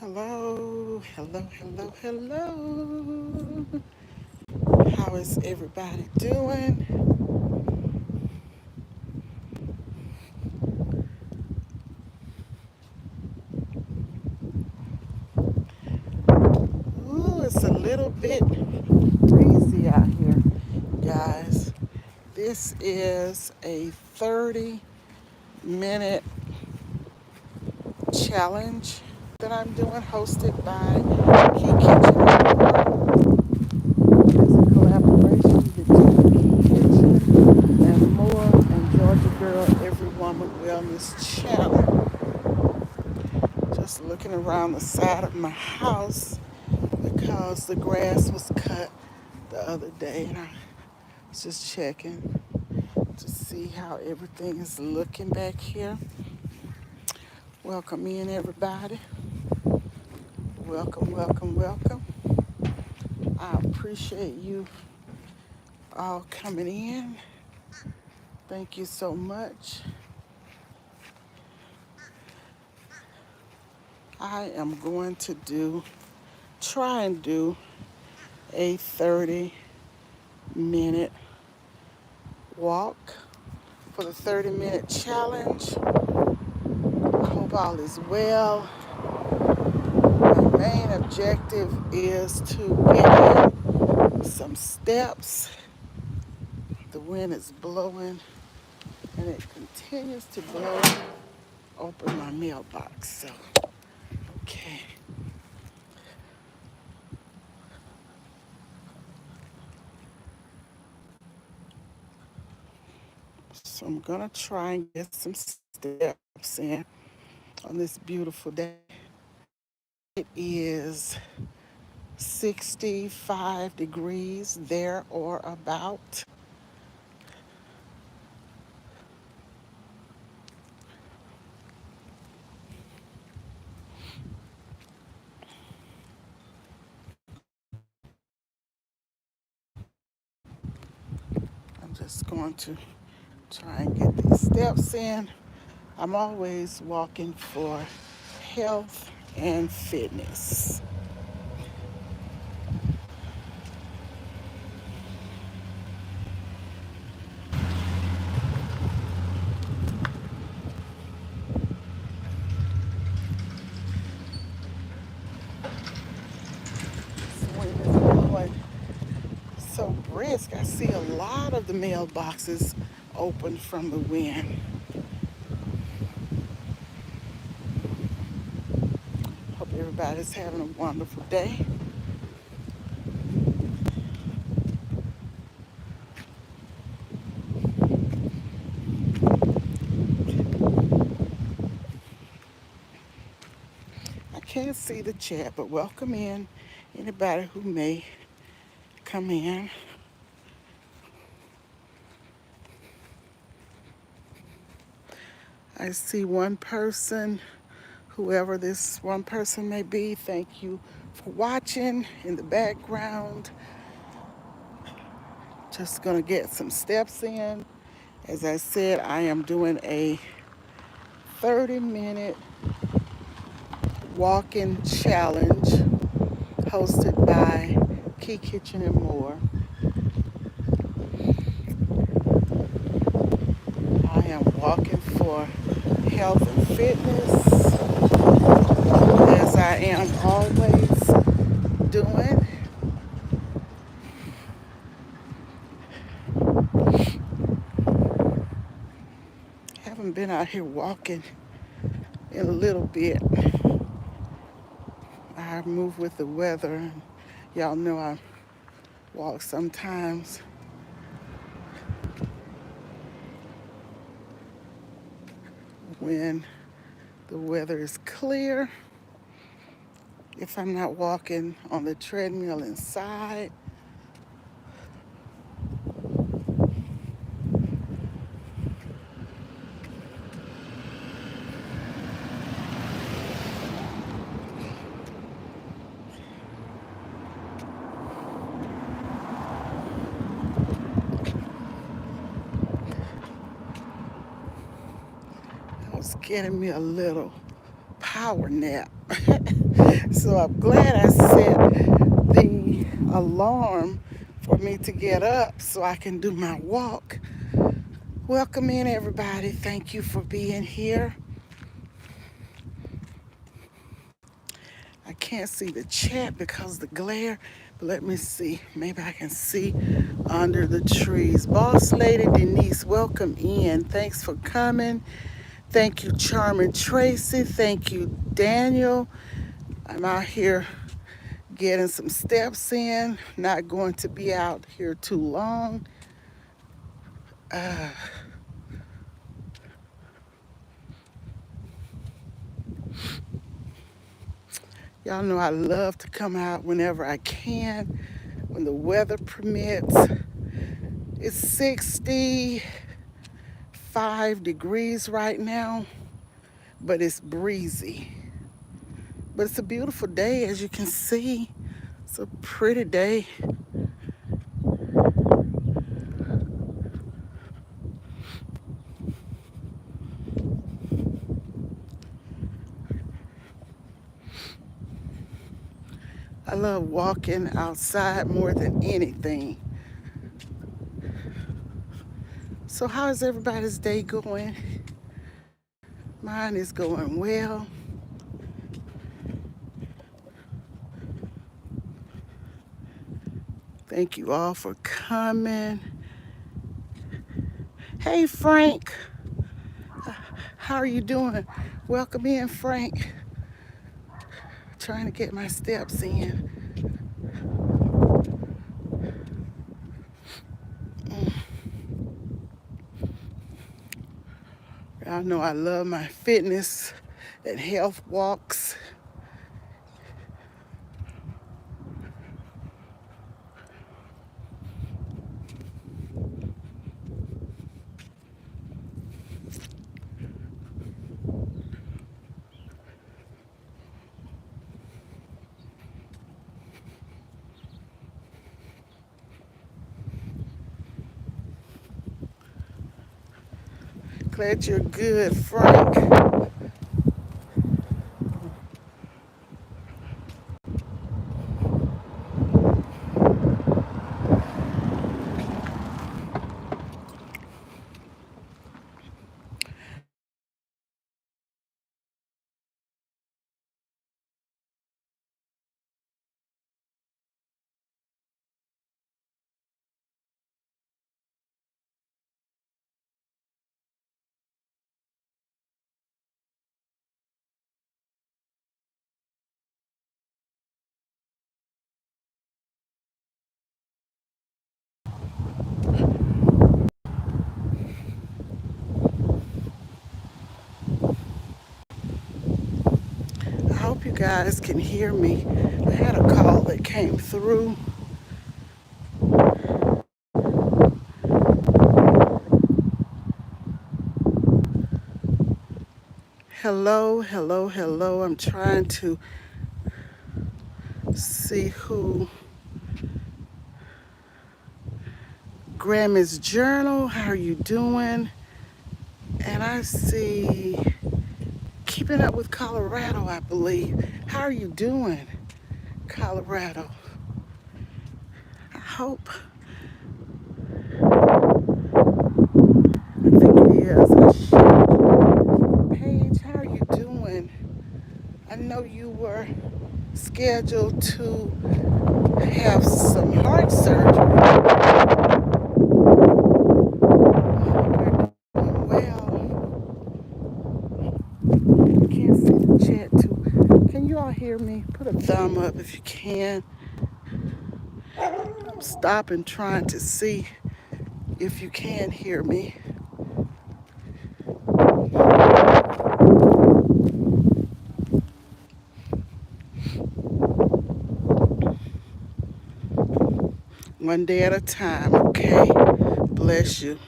Hello, hello, hello, hello. How is everybody doing? Ooh, it's a little bit breezy out here, guys. This is a 30-minute challenge that I'm doing, hosted by Key Kitchen. It's a collaboration between Key Kitchen and More and Georgia Girl Every Woman Wellness Channel. Just looking around the side of my house because the grass was cut the other day, and I was just checking to see how everything is looking back here. Welcome in, everybody. Welcome, welcome, welcome. I appreciate you all coming in. Thank you so much. I am going to try and do a 30-minute walk for the 30-minute challenge. I hope all is well. My main objective is to get in some steps. The wind is blowing and it continues to blow. Open my mailbox. So, okay. So I'm gonna try and get some steps in on this beautiful day. It is 65 degrees there or about. I'm just going to try and get these steps in. I'm always walking for health and fitness. This wind is blowing so brisk. I see a lot of the mailboxes open from the wind. Hope everybody's having a wonderful day. I can't see the chat, but welcome in anybody who may come in. I see one person, whoever this one person may be. Thank you for watching in the background. Just gonna get some steps in. As I said, I am doing a 30-minute walking challenge hosted by Key Kitchen and More. I am walking for health and fitness, as I am always doing. Haven't been out here walking in a little bit. I move with the weather. Y'all know I walk sometimes when the weather is clear. If I'm not walking on the treadmill inside, I was getting me a little power nap. So I'm glad I set the alarm for me to get up so I can do my walk. Welcome in, everybody. Thank you for being here. I can't see the chat because of the glare, but let me see. Maybe I can see under the trees. Boss Lady Denise, welcome in. Thanks for coming. Thank you, Charming Tracy. Thank you, Daniel. I'm out here getting some steps in. Not going to be out here too long. Uh, y'all know I love to come out whenever I can, when the weather permits. It's 65 degrees right now, but it's breezy. But it's a beautiful day, as you can see. It's a pretty day. I love walking outside more than anything. So how is everybody's day going? Mine is going well. Thank you all for coming. Hey, Frank. How are you doing? Welcome in, Frank. Trying to get my steps in. Y'all know I love my fitness and health walks. Glad you're good, Frank. I hope you guys can hear me. I had a call that came through. Hello, hello, hello. I'm trying to see who. Grammys Journal, how are you doing? And I see Keeping Up with Colorado, I believe. How are you doing, Colorado? I hope. I think it is. Paige, how are you doing? I know you were scheduled to have some heart surgery. Well, I can't see the chat too. Can you all hear me? Put a thumb up if you can. I'm stopping trying to see if you can hear me. One day at a time, okay? Bless you.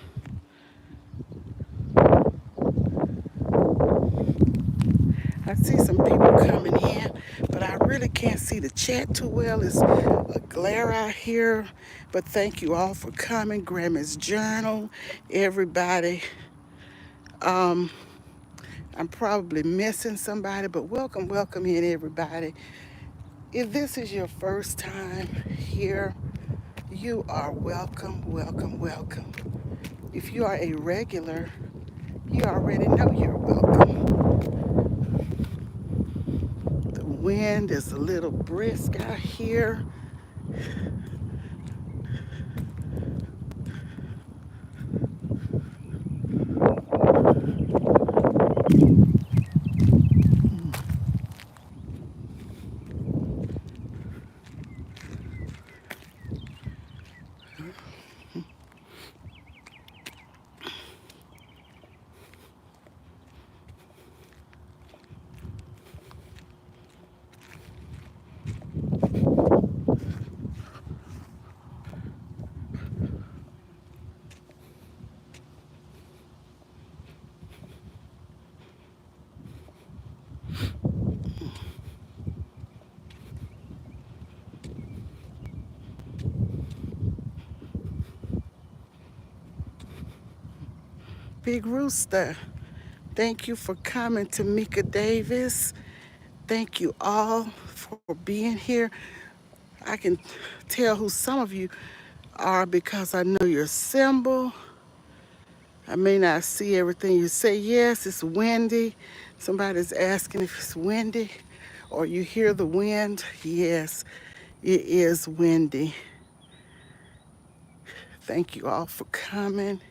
I see some people coming in, but I really can't see the chat too well. It's a glare out here. But thank you all for coming. Grammys Journal, everybody. I I'm probably missing somebody, but welcome, welcome in everybody. If this is your first time here, you are welcome, welcome, welcome. If you are a regular, you already know you're welcome. The wind is a little brisk out here. Big Rooster, thank you for coming, Tamika Davis. Thank you all for being here. I can tell who some of you are because I know your symbol. I may not see everything you say. Yes, it's windy. Somebody's asking if it's windy or you hear the wind. Yes, it is windy. Thank you all for coming.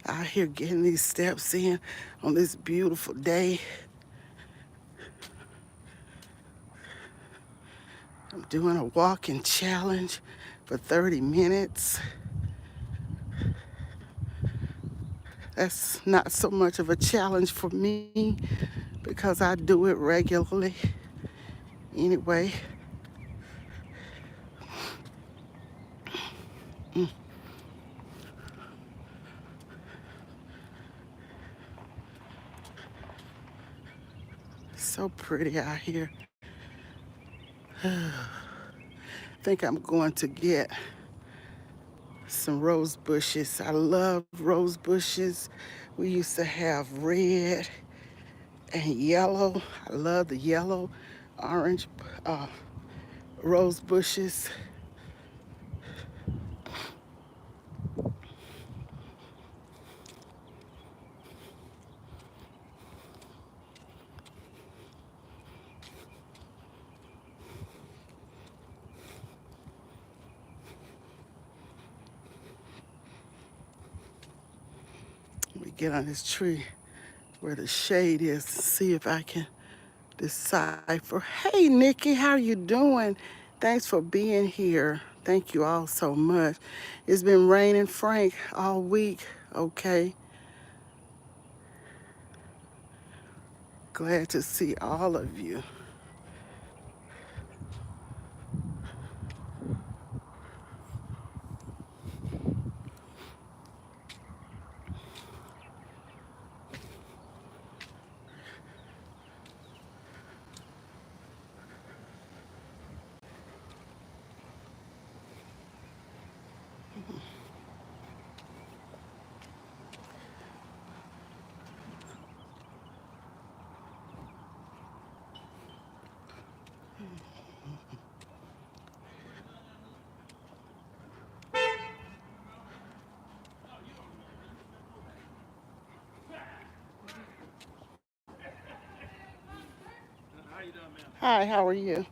Out here getting these steps in on this beautiful day. I'm doing a walking challenge for 30 minutes. That's not so much of a challenge for me because I do it regularly anyway. So pretty out here. I think I'm going to get some rose bushes. I love rose bushes. We used to have red and yellow. I love the yellow, orange uh, rose bushes. Let me get on this tree where the shade is, see if I can decipher. Hey, Nikki, how you doing? Thanks for being here. Thank you all so much. It's been raining, Frank, all week. Okay. Glad to see all of you. Hi, how are you?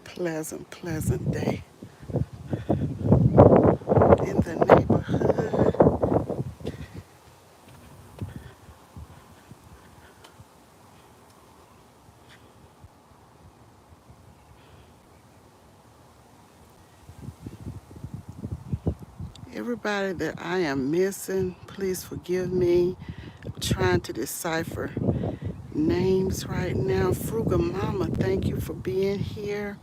Pleasant, pleasant day in the neighborhood. Everybody that I am missing, please forgive me. I'm trying to decipher names right now. Frugal Mama, thank you for being here.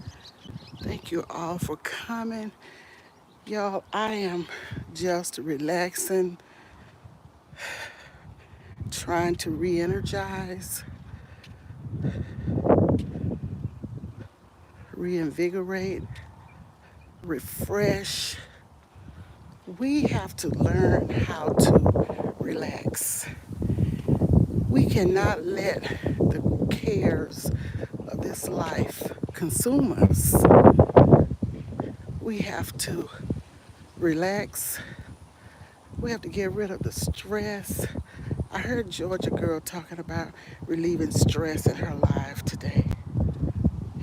Thank you all for coming. Y'all, I am just relaxing, trying to re-energize, reinvigorate, refresh. We have to learn how to relax. We cannot let the cares of this life consume us. We have to relax. We have to get rid of the stress. I heard Georgia girl talking about relieving stress in her life today.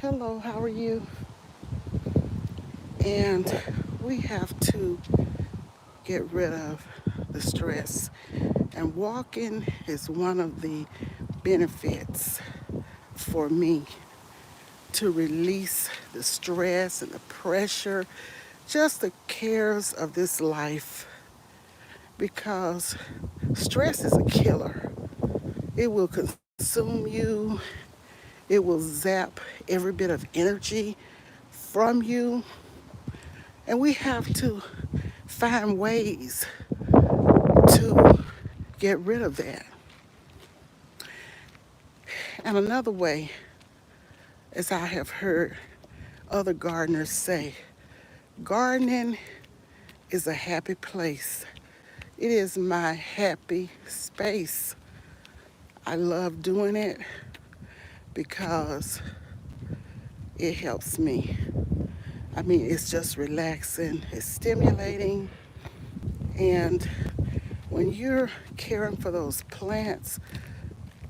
Hello, how are you? And we have to get rid of the stress. And walking is one of the benefits for me to release the stress and the pressure, just the cares of this life, because stress is a killer. It will consume you. It will zap every bit of energy from you. And we have to find ways to get rid of that. And another way, as I have heard other gardeners say, gardening is a happy place. It is my happy space. I love doing it because it helps me. I mean, it's just relaxing, it's stimulating, and when you're caring for those plants,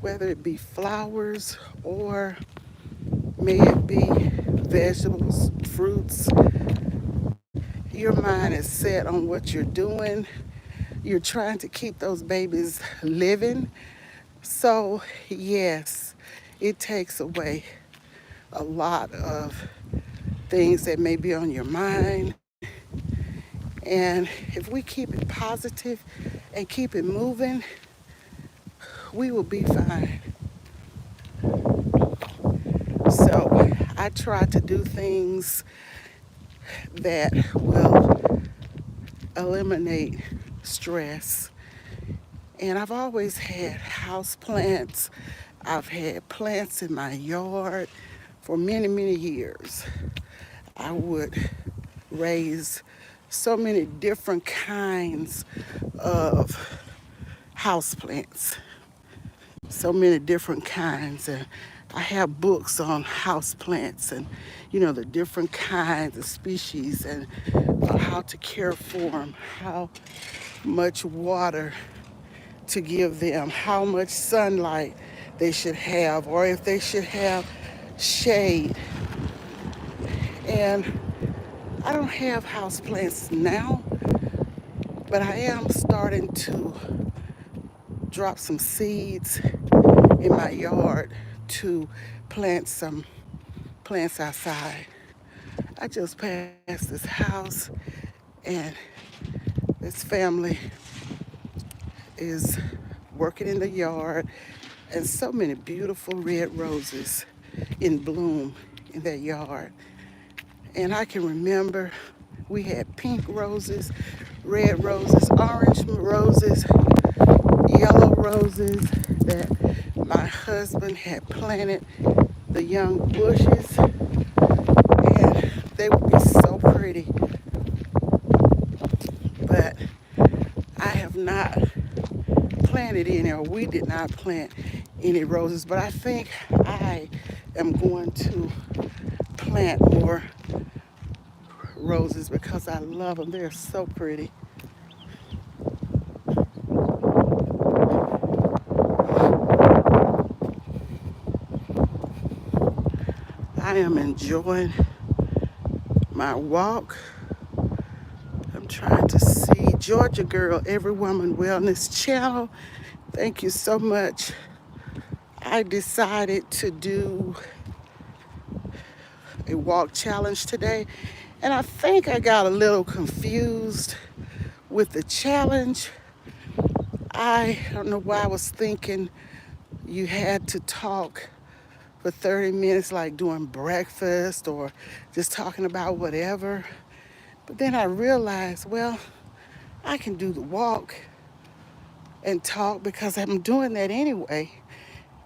whether it be flowers or may it be vegetables, fruits, your mind is set on what you're doing. You're trying to keep those babies living. So, yes, it takes away a lot of things that may be on your mind. And if we keep it positive and keep it moving, we will be fine. So I try to do things that will eliminate stress. And I've always had house plants. I've had plants in my yard for many, many years. I would raise so many different kinds of house plants, so many different kinds. And I have books on house plants and, the different kinds of species and how to care for them, how much water to give them, how much sunlight they should have, or if they should have shade. And I don't have house plants now, but I am starting to drop some seeds in my yard to plant some plants outside. I just passed this house and this family is working in the yard and so many beautiful red roses in bloom in their yard. And I can remember we had pink roses, red roses, orange roses, yellow roses that my husband had planted the young bushes, and they would be so pretty. But I have not planted any, or we did not plant any roses, but I think I am going to plant more roses because I love them. They're so pretty. I am enjoying my walk. I'm trying to see Georgia Girl, Every Woman Wellness Channel. Thank you so much. I decided to do a walk challenge today, and I think I got a little confused with the challenge, I don't know why I was thinking you had to talk for 30 minutes, like doing breakfast or just talking about whatever. But then I realized, well, I can do the walk and talk because I'm doing that anyway.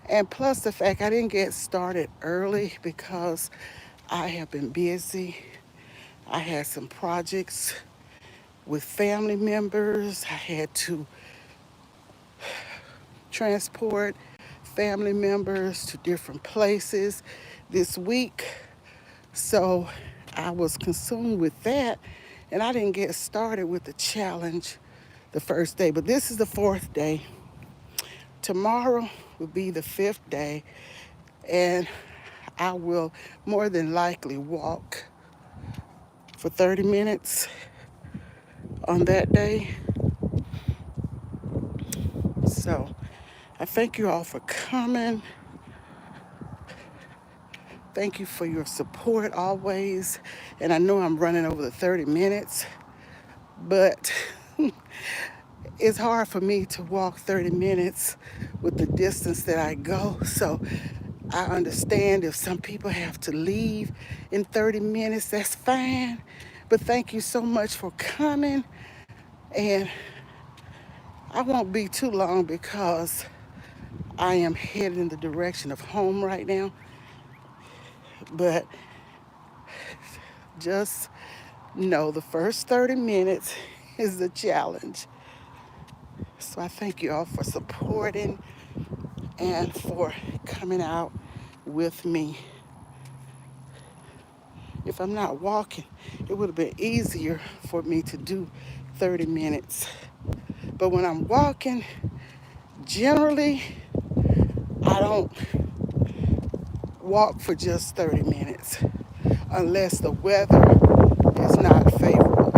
And plus the fact I didn't get started early because I have been busy. I had some projects with family members. I had to transport family members to different places this week. So I was consumed with that, and I didn't get started with the challenge the first day. But this is the fourth day. Tomorrow will be the fifth day, and I will more than likely walk for 30 minutes on that day. So I thank you all for coming. Thank you for your support always. And I know I'm running over the 30 minutes, but it's hard for me to walk 30 minutes with the distance that I go. So I understand if some people have to leave in 30 minutes, that's fine. But thank you so much for coming. And I won't be too long because I am headed in the direction of home right now. But just know the first 30 minutes is the challenge. So I thank you all for supporting and for coming out with me. If I'm not walking, it would have been easier for me to do 30 minutes. But when I'm walking, generally, I don't walk for just 30 minutes unless the weather is not favorable.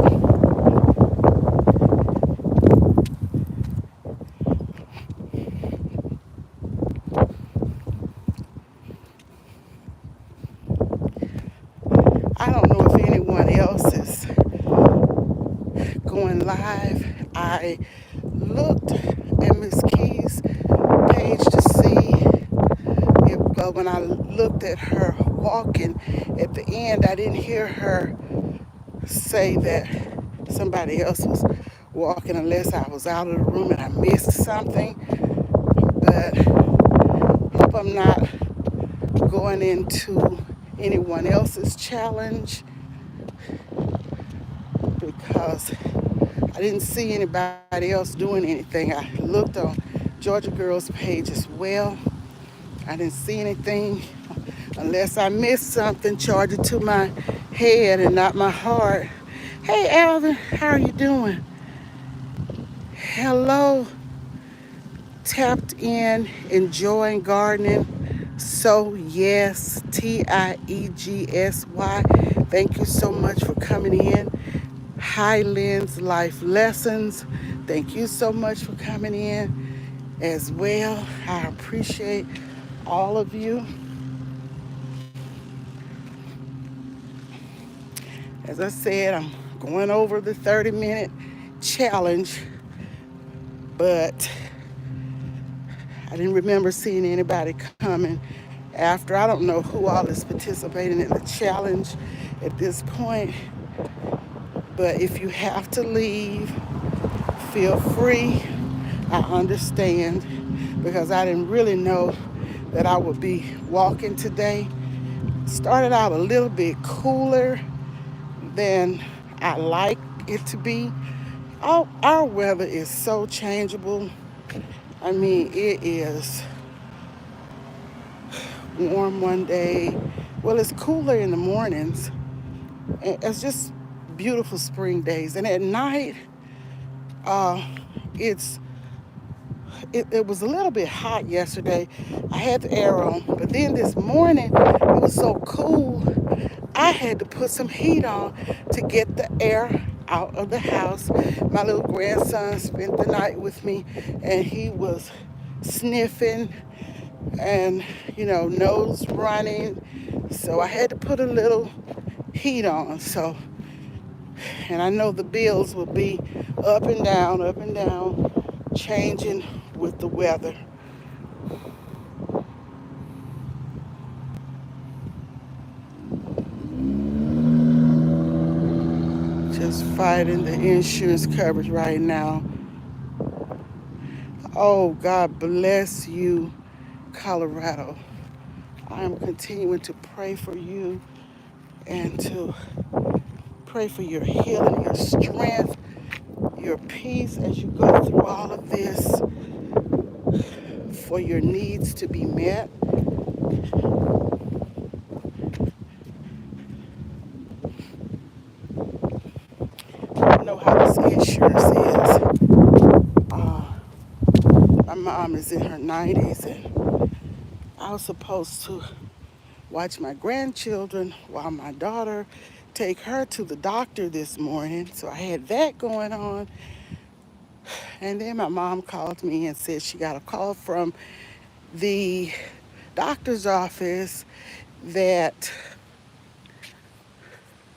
I don't know if anyone else is going live. I looked at Miss Key's page to see if, when I looked at her walking at the end, I didn't hear her say that somebody else was walking unless I was out of the room and I missed something. But I hope I'm not going into anyone else's challenge because I didn't see anybody else doing anything. I looked on Georgia Girls page as well. I didn't see anything unless I missed something. Charge it to my head and not my heart. Hey Alvin, how are you doing? Hello. Tapped in, enjoying gardening. So yes, Tiegsy. Thank you so much for coming in. Highlands Life Lessons. Thank you so much for coming in as well. I appreciate all of you. As I said, I'm going over the 30-minute challenge, but I didn't remember seeing anybody coming after. I don't know who all is participating in the challenge at this point, but if you have to leave, feel free. I understand because I didn't really know that I would be walking today. Started out a little bit cooler than I like it to be. Our weather is so changeable. I mean, it is warm one day. Well, it's cooler in the mornings. It's just beautiful spring days. And at night, uh, it's it was a little bit hot yesterday. I had the air on, but then this morning it was so cool. I had to put some heat on to get the air out of the house. My little grandson spent the night with me, and he was sniffing and nose running. So I had to put a little heat on. So And I know the bills will be up and down, changing with the weather. Just fighting the insurance coverage right now. Oh, God bless you, Colorado. I am continuing to pray for you and to pray for your healing, your strength, your peace as you go through all of this, for your needs to be met. You know how this insurance is. Uh, my mom is in her 90s, and I was supposed to watch my grandchildren while my daughter take her to the doctor this morning. So I had that going on. And then my mom called me and said she got a call from the doctor's office that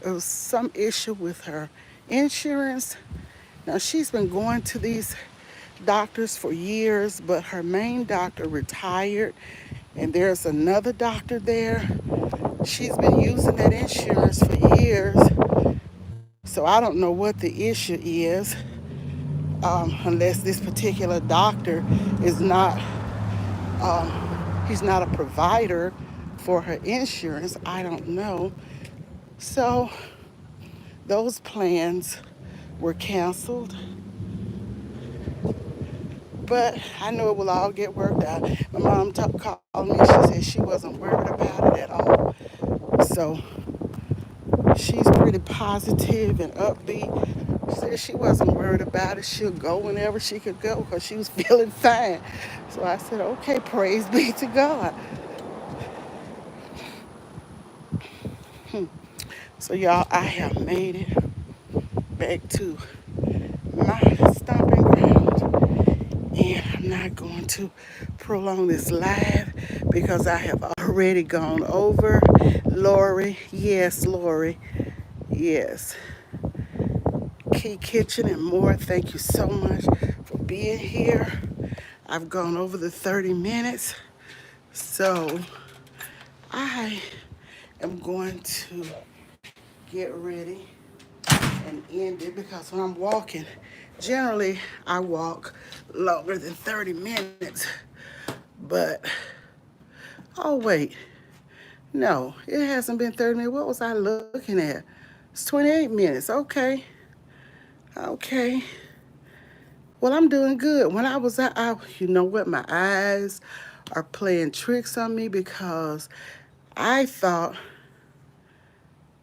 there was some issue with her insurance. Now, she's been going to these doctors for years, but her main doctor retired, and there's another doctor there. She's been using that insurance for years, so I don't know what the issue is, unless this particular doctor is not, he's not a provider for her insurance. I don't know. So those plans were canceled, but I know it will all get worked out. My mom called me. She said she wasn't worried about it at all. So she's pretty positive and upbeat. She said she wasn't worried about it. She'll go whenever she could go because she was feeling fine. So I said, okay, praise be to God. So y'all, I have made it back to my stomping ground. And I'm not going to prolong this live because I have already gone over. Lori, yes, Lori, yes. Key Kitchen and more, thank you so much for being here. I've gone over the 30 minutes, so I am going to get ready and end it because when I'm walking, generally I walk longer than 30 minutes, but oh wait, no, it hasn't been 30 minutes. What was I looking at? It's 28 minutes. Okay. Okay. Well, I'm doing good. When I was out, you know what? My eyes are playing tricks on me because I thought,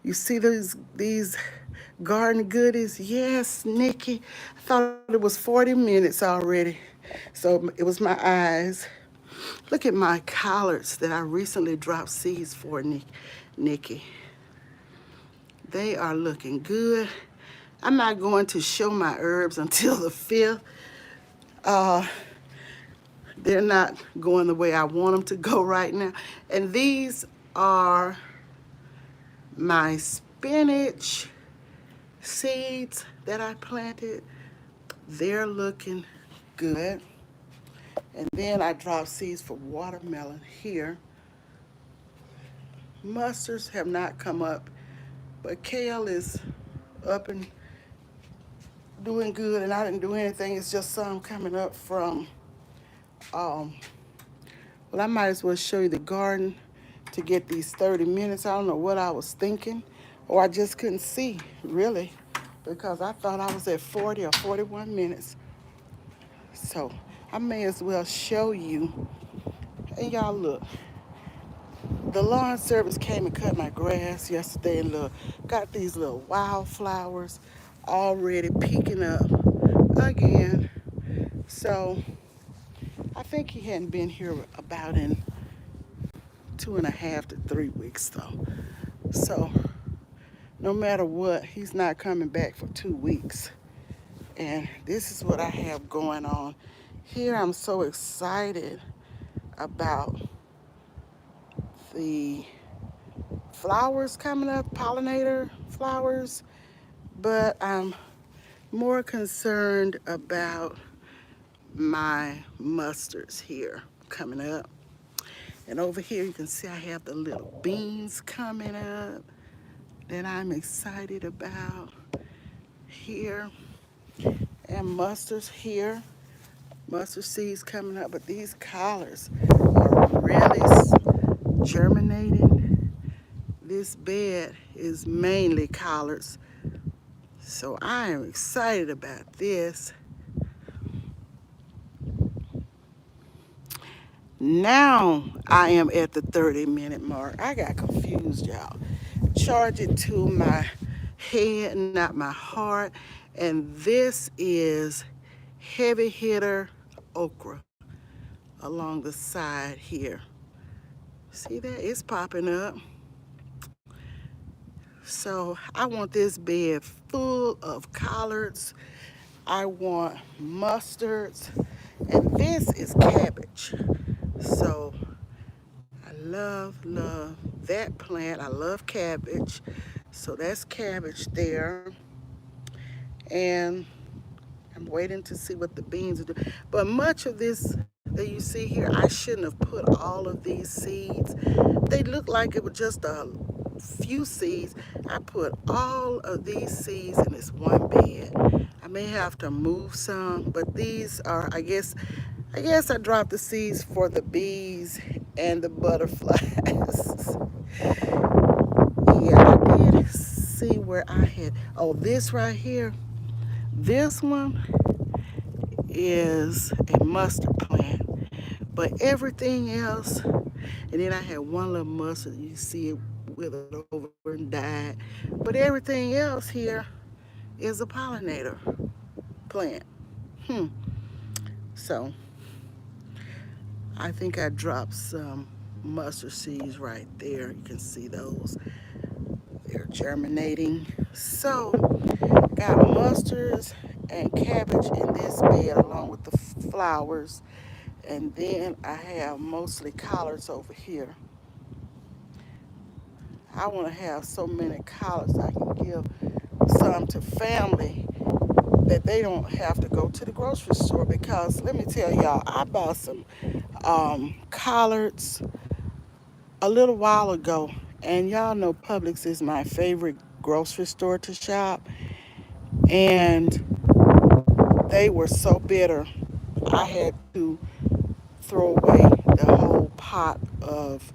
you see these garden goodies? Yes, Nikki. I thought it was 40 minutes already. So it was my eyes. Look at my collards that I recently dropped seeds for, Nikki. They are looking good. I'm not going to show my herbs until the 5th. Uh, they're not going the way I want them to go right now. And these are my spinach seeds that I planted. They're looking good. And then I dropped seeds for watermelon here. Mustards have not come up, but kale is up and doing good, and I didn't do anything. It's just some coming up from, um, well, I might as well show you the garden to get these 30 minutes. I don't know what I was thinking, or I just couldn't see, really, because I thought I was at 40 or 41 minutes. So I may as well show you. And y'all look, the lawn service came and cut my grass yesterday, and look, got these little wildflowers already peeking up again. So I think he hadn't been here about in 2.5 to 3 weeks though. So no matter what, he's not coming back for 2 weeks. And this is what I have going on here. I'm so excited about the flowers coming up, pollinator flowers. but I'm more concerned about my mustards here coming up. And over here you can see I have the little beans coming up that I'm excited about here. And mustards here, mustard seeds coming up, but these collards are really germinating. This bed is mainly collards, so I am excited about this. Now I am at the 30-minute mark. I got confused, y'all. Charge it to my head, not my heart. And this is heavy hitter okra along the side here. See that? It's popping up. So I want this bed full of collards. I want mustards. And this is cabbage. So I love that plant. I love cabbage. So that's cabbage there. And I'm waiting to see what the beans are doing. But much of this that you see here, I shouldn't have put all of these seeds. They look like it was just a few seeds. I put all of these seeds in this one bed. I may have to move some, but these are, I guess I dropped the seeds for the bees and the butterflies. Yeah, I did see where I had, oh, this right here. This one is a mustard plant, but everything else, and then I had one little mustard, you see it withered over and died, but everything else here is a pollinator plant. So I think I dropped some mustard seeds right there. You can see those. They're germinating. So got mustards and cabbage in this bed along with the flowers. And then I have mostly collards over here. I want to have so many collards I can give some to family that they don't have to go to the grocery store, because let me tell y'all, I bought some collards a little while ago, and y'all know Publix is my favorite grocery store to shop, and they were so bitter I had to throw away the whole pot of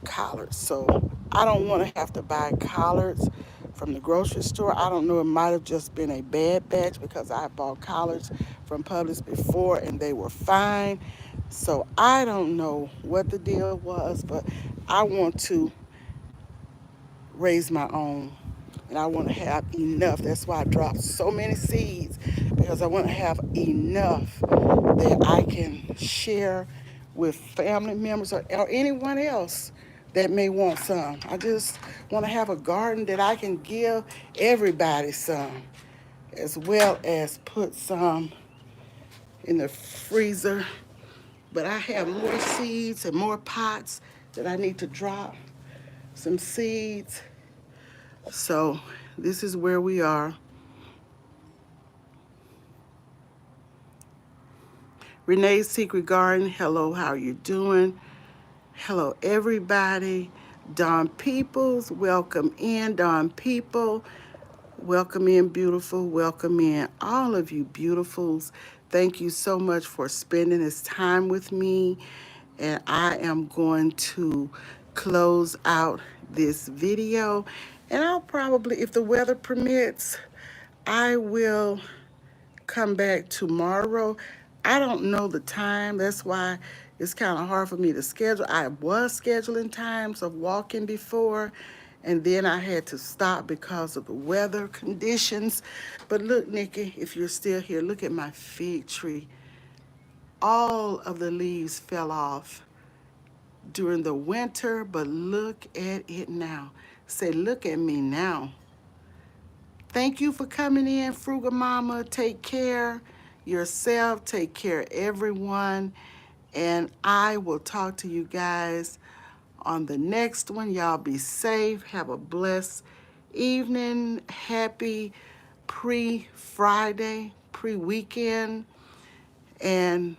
collards. So I don't want to have to buy collards from the grocery store. I don't know, it might have just been a bad batch because I bought collards from Publix before and they were fine. So I don't know what the deal was, but I want to raise my own, and I want to have enough. That's why I dropped so many seeds, because I want to have enough that I can share with family members or anyone else that may want some. I just want to have a garden that I can give everybody some, as well as put some in the freezer. But I have more seeds and more pots that I need to drop some seeds. So this is where we are. Renee's Secret Garden, hello, how are you doing? Hello, everybody. Dawn Peoples, welcome in. Dawn People, welcome in, beautiful. Welcome in, all of you beautifuls. Thank you so much for spending this time with me. And I am going to close out this video. And I'll probably, if the weather permits, I will come back tomorrow. I don't know the time. That's why it's kind of hard for me to schedule. I was scheduling times of walking before, and then I had to stop because of the weather conditions. But look, Nikki, if you're still here, look at my fig tree. All of the leaves fell off during the winter, but look at it now. Say, look at me now. Thank you for coming in, Frugal Mama. Take care yourself. Take care of everyone. And I will talk to you guys on the next one. Y'all be safe. Have a blessed evening. Happy pre-Friday, pre-weekend. And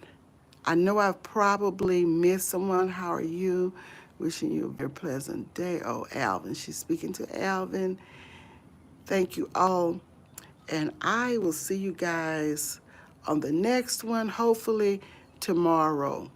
I know I've probably missed someone. How are you? Wishing you a very pleasant day. Oh, Alvin. She's speaking to Alvin. Thank you all. And I will see you guys on the next one, hopefully tomorrow.